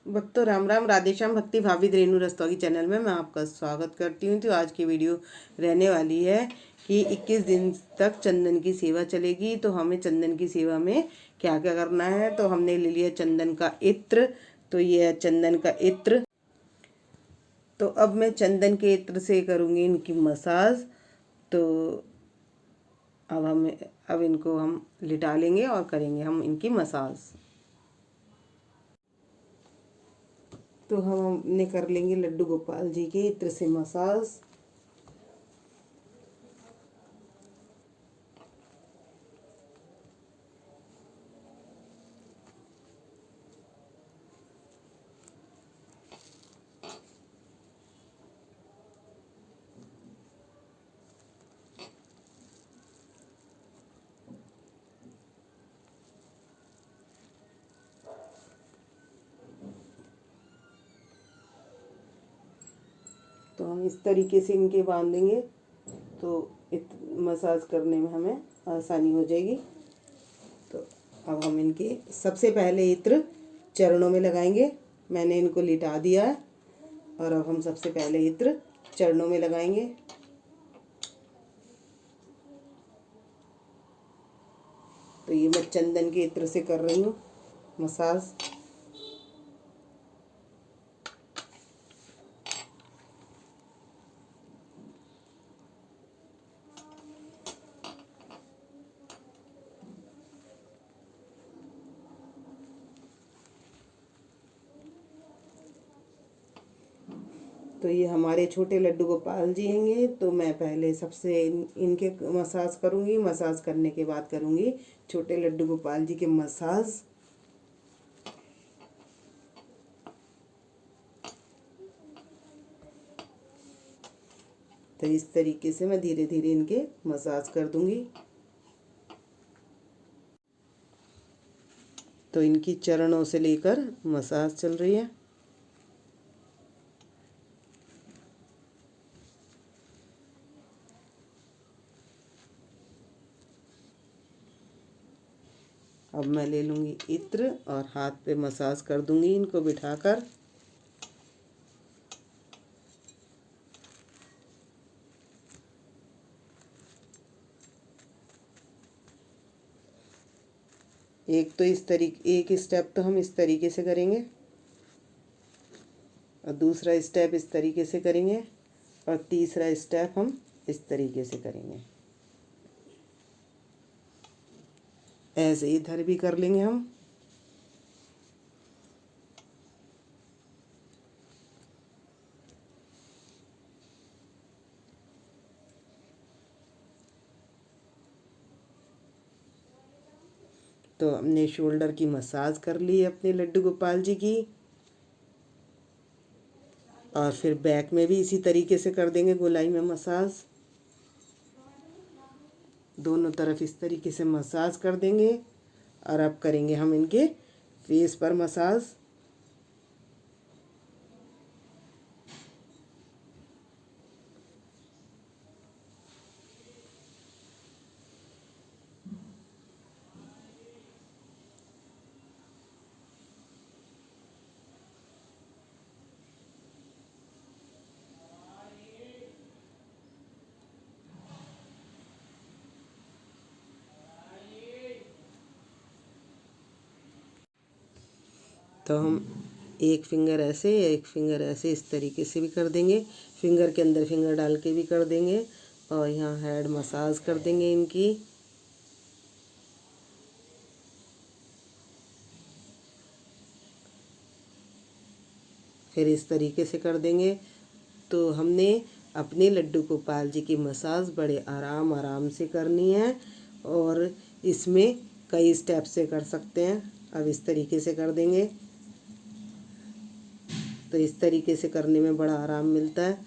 भक्तों राम राम, राधे श्याम। भक्ति भाभी रेणु रस्तोगी चैनल में मैं आपका स्वागत करती हूँ। तो आज की वीडियो रहने वाली है कि 21 दिन तक चंदन की सेवा चलेगी। तो हमें चंदन की सेवा में क्या क्या करना है। तो हमने ले लिया चंदन का इत्र। तो ये है चंदन का इत्र। तो अब मैं चंदन के इत्र से करूँगी इनकी मसाज। तो अब इनको हम लिटा लेंगे और करेंगे हम इनकी मसाज। तो हमने कर लेंगे लड्डू गोपाल जी के इत्र से मसाज। तो हम इस तरीके से इनके बांधेंगे तो मसाज करने में हमें आसानी हो जाएगी। तो अब हम इनके सबसे पहले इत्र चरणों में लगाएंगे। मैंने इनको लिटा दिया है और अब हम सबसे पहले इत्र चरणों में लगाएंगे। तो ये मैं चंदन के इत्र से कर रही हूँ मसाज। तो ये हमारे छोटे लड्डू गोपाल जी होंगे। तो मैं पहले सबसे इनके मसाज करूँगी। मसाज करने के बाद करूँगी छोटे लड्डू गोपाल जी के मसाज। तो इस तरीके से मैं धीरे धीरे इनके मसाज कर दूंगी। तो इनकी चरणों से लेकर मसाज चल रही है। अब मैं ले लूँगी इत्र और हाथ पे मसाज कर दूंगी इनको बिठाकर। एक स्टेप तो हम इस तरीके से करेंगे और दूसरा स्टेप इस तरीके से करेंगे और तीसरा स्टेप हम इस तरीके से करेंगे। ऐसे इधर भी कर लेंगे हम। तो हमने शोल्डर की मसाज कर ली है अपने लड्डू गोपाल जी की। और फिर बैक में भी इसी तरीके से कर देंगे गोलाई में मसाज। दोनों तरफ इस तरीके से मसाज कर देंगे। और अब करेंगे हम इनके फेस पर मसाज। तो हम एक फिंगर ऐसे इस तरीके से भी कर देंगे। फिंगर के अंदर फिंगर डाल के भी कर देंगे और यहाँ हेड मसाज कर देंगे इनकी। फिर इस तरीके से कर देंगे। तो हमने अपने लड्डू गोपाल जी की मसाज बड़े आराम से करनी है और इसमें कई स्टेप से कर सकते हैं। अब इस तरीके से कर देंगे। तो इस तरीके से करने में बड़ा आराम मिलता है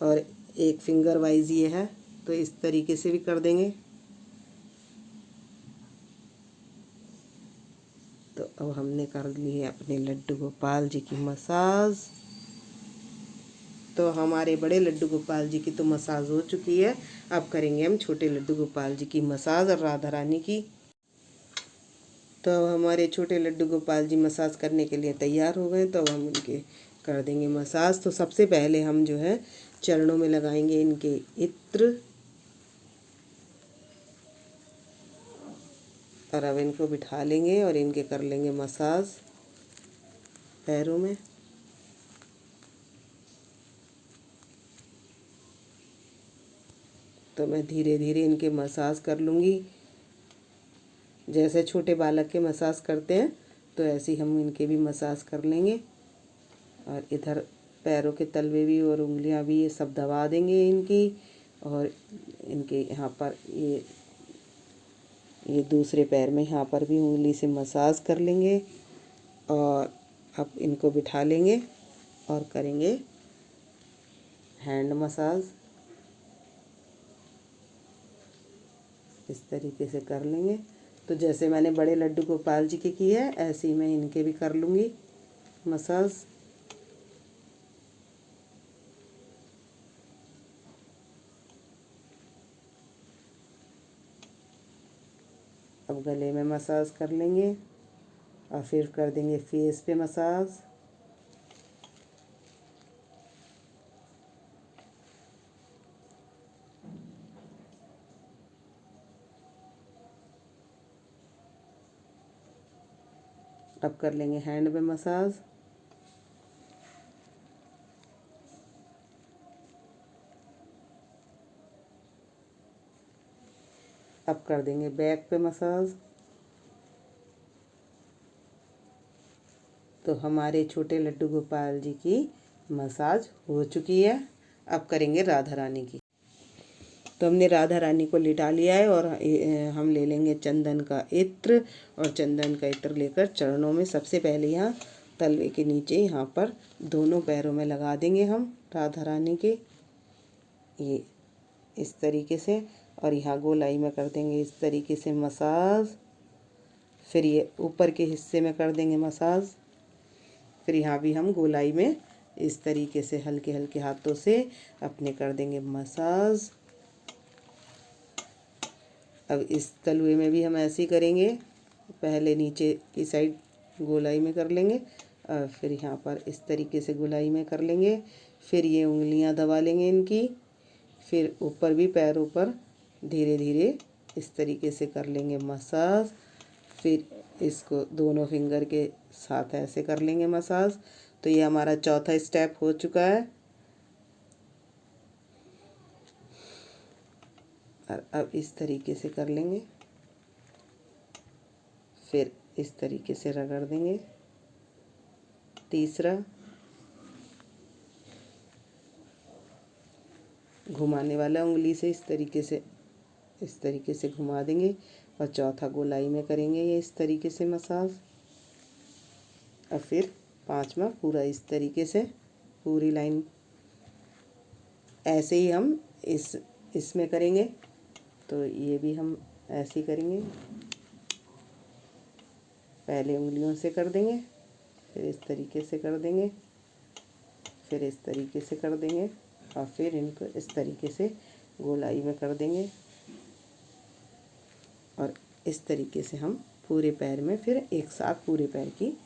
और एक फिंगर वाइज ये है। तो इस तरीके से भी कर देंगे। तो अब हमने कर ली है अपने लड्डू गोपाल जी की मसाज। तो हमारे बड़े लड्डू गोपाल जी की तो मसाज हो चुकी है। अब करेंगे हम छोटे लड्डू गोपाल जी की मसाज और राधा रानी की। तो अब हमारे छोटे लड्डू गोपाल जी मसाज करने के लिए तैयार हो गए, तो अब हम इनके कर देंगे मसाज। तो सबसे पहले हम जो है चरणों में लगाएंगे इनके इत्र, और अब इनको बिठा लेंगे और इनके कर लेंगे मसाज पैरों में। तो मैं धीरे धीरे इनके मसाज कर लूँगी, जैसे छोटे बालक के मसाज करते हैं तो ऐसे ही हम इनके भी मसाज कर लेंगे। और इधर पैरों के तलवे भी और उंगलियां भी ये सब दबा देंगे इनकी, और इनके यहाँ पर ये दूसरे पैर में यहाँ पर भी उंगली से मसाज कर लेंगे। और अब इनको बिठा लेंगे और करेंगे हैंड मसाज। इस तरीके से कर लेंगे। तो जैसे मैंने बड़े लड्डू गोपाल जी के की है, ऐसे ही मैं इनके भी कर लूँगी मसाज। अब गले में मसाज कर लेंगे और फिर कर देंगे फेस पे मसाज। अब कर लेंगे हैंड पे मसाज। अब कर देंगे बैक पे मसाज। तो हमारे छोटे लड्डू गोपाल जी की मसाज हो चुकी है। अब करेंगे राधा रानी की। तो हमने राधा रानी को लिटा लिया है, और हम ले लेंगे चंदन का इत्र, और चंदन का इत्र लेकर चरणों में सबसे पहले यहाँ तलवे के नीचे यहाँ पर दोनों पैरों में लगा देंगे हम राधा रानी के, ये इस तरीके से। और यहाँ गोलाई में कर देंगे इस तरीके से मसाज। फिर ये ऊपर के हिस्से में कर देंगे मसाज। फिर यहाँ भी हम गोलाई में इस तरीके से हल्के हल्के हाथों से अपने कर देंगे मसाज। अब इस तलवे में भी हम ऐसे ही करेंगे, पहले नीचे की साइड गोलाई में कर लेंगे और फिर यहाँ पर इस तरीके से गोलाई में कर लेंगे। फिर ये उंगलियां दबा लेंगे इनकी, फिर ऊपर भी पैरों पर धीरे धीरे इस तरीके से कर लेंगे मसाज। फिर इसको दोनों फिंगर के साथ ऐसे कर लेंगे मसाज। तो ये हमारा चौथा स्टेप हो चुका है। और अब इस तरीके से कर लेंगे, फिर इस तरीके से रगड़ देंगे। तीसरा घुमाने वाला उंगली से इस तरीके से घुमा देंगे, और चौथा गोलाई में करेंगे ये इस तरीके से मसाज। और फिर पांचवा पूरा इस तरीके से पूरी लाइन ऐसे ही हम इसमें करेंगे। तो ये भी हम ऐसे ही करेंगे, पहले उंगलियों से कर देंगे, फिर इस तरीके से कर देंगे, फिर इस तरीके से कर देंगे, और फिर इनको इस तरीके से गोलाई में कर देंगे। और इस तरीके से हम पूरे पैर में फिर एक साथ पूरे पैर की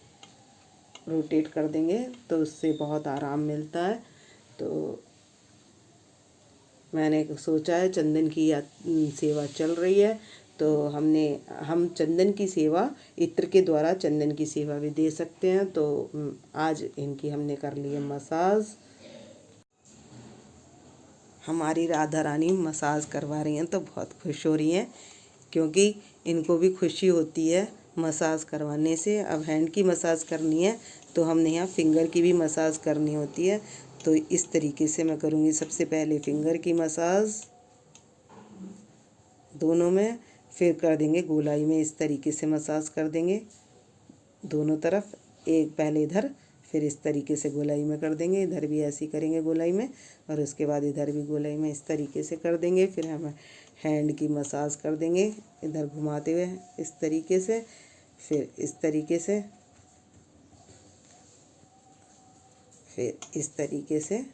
रोटेट कर देंगे, तो उससे बहुत आराम मिलता है। तो मैंने सोचा है, चंदन की सेवा चल रही है, तो हम चंदन की सेवा इत्र के द्वारा चंदन की सेवा भी दे सकते हैं। तो आज इनकी हमने कर ली है मसाज। हमारी राधा रानी मसाज करवा रही हैं तो बहुत खुश हो रही हैं, क्योंकि इनको भी खुशी होती है मसाज करवाने से। अब हैंड की मसाज करनी है तो हमने यहाँ फिंगर की भी मसाज करनी होती है। तो इस तरीके से मैं करूँगी। सबसे पहले फिंगर की मसाज दोनों में, फिर कर देंगे गोलाई में इस तरीके से मसाज कर देंगे दोनों तरफ। एक पहले इधर, फिर इस तरीके से गोलाई में कर देंगे, इधर भी ऐसे ही करेंगे गोलाई में, और उसके बाद इधर भी गोलाई में इस तरीके से कर देंगे। फिर हम हैंड की मसाज कर देंगे इधर घुमाते हुए इस तरीके से, फिर इस तरीके से, फिर इस तरीके से,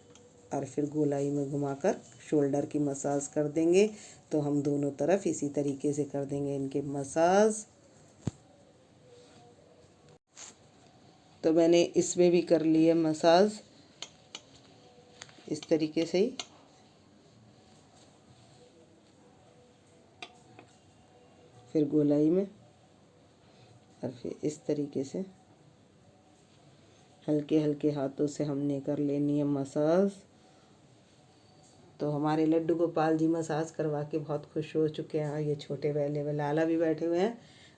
और फिर गोलाई में घुमाकर शोल्डर की मसाज कर देंगे। तो हम दोनों तरफ इसी तरीके से कर देंगे इनके मसाज। तो मैंने इसमें भी कर ली है मसाज इस तरीके से ही। फिर गोलाई में और फिर इस तरीके से हल्के हल्के हाथों से हमने कर लेनी है मसाज। तो हमारे लड्डू गोपाल जी मसाज करवा के बहुत खुश हो चुके हैं। ये छोटे वाले लाला भी बैठे हुए हैं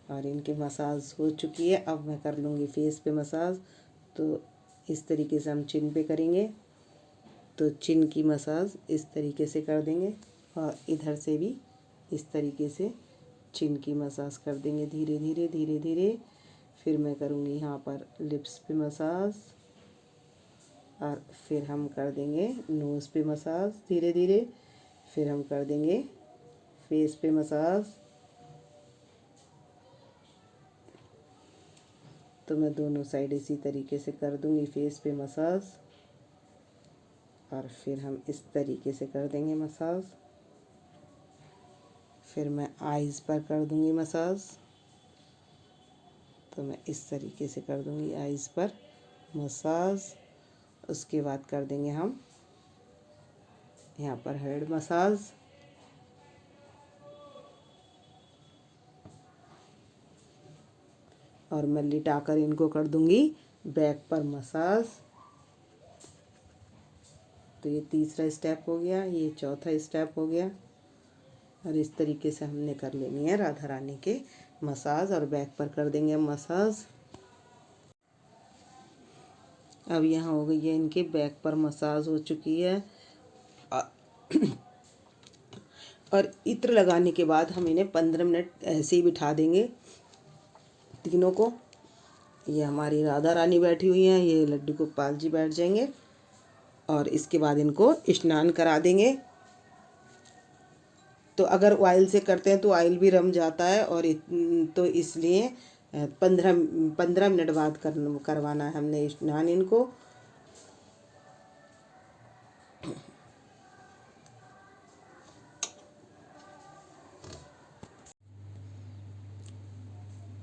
और इनकी मसाज हो चुकी है। अब मैं कर लूँगी फेस पे मसाज। तो इस तरीके से हम चिन पे करेंगे, तो चिन की मसाज इस तरीके से कर देंगे और इधर से भी इस तरीके से चिन की मसाज कर देंगे धीरे धीरे धीरे धीरे। फिर मैं करूँगी यहाँ पर लिप्स पे मसाज और फिर हम कर देंगे नोज़ पे मसाज धीरे धीरे। फिर हम कर देंगे फेस पे मसाज। तो मैं दोनों साइड इसी तरीके से कर दूँगी फेस पे मसाज और फिर हम इस तरीके से कर देंगे मसाज। फिर मैं आईज़ पर कर दूँगी मसाज। तो मैं इस तरीके से कर दूँगी आईज़ पर मसाज। उसके बाद कर देंगे हम यहाँ पर हेड मसाज। और मैं लिटाकर इनको कर दूँगी बैक पर मसाज। तो ये तीसरा स्टेप हो गया, ये चौथा स्टेप हो गया और इस तरीके से हमने कर लेनी है राधा रानी के मसाज और बैक पर कर देंगे हम मसाज। अब यहाँ हो गई है इनके बैक पर मसाज हो चुकी है। और इत्र लगाने के बाद हम इन्हें 15 मिनट ऐसे ही बिठा देंगे तीनों को। ये हमारी राधा रानी बैठी हुई हैं, ये लड्डू गोपाल जी बैठ जाएंगे और इसके बाद इनको स्नान करा देंगे। तो अगर ऑयल से करते हैं तो ऑयल भी रम जाता है और तो इसलिए 15 मिनट बाद करवाना है हमने स्नान इनको।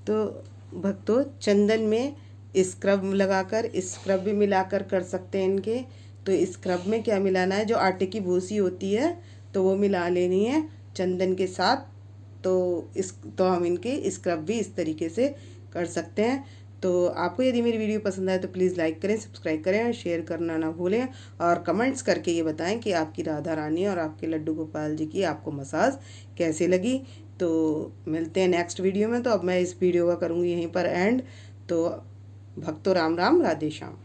तो भक्तों चंदन में स्क्रब लगाकर स्क्रब भी मिलाकर कर सकते हैं इनके। तो स्क्रब में क्या मिलाना है, जो आटे की भूसी होती है तो वो मिला लेनी है चंदन के साथ। तो हम इनके स्क्रब भी इस तरीके से कर सकते हैं। तो आपको यदि मेरी वीडियो पसंद आए तो प्लीज़ लाइक करें, सब्सक्राइब करें और शेयर करना ना भूलें। और कमेंट्स करके ये बताएं कि आपकी राधा रानी और आपके लड्डू गोपाल जी की आपको मसाज कैसे लगी। तो मिलते हैं नेक्स्ट वीडियो में। तो अब मैं इस वीडियो का करूँगी यहीं पर एंड। तो भक्तों राम राम, राधे श्याम।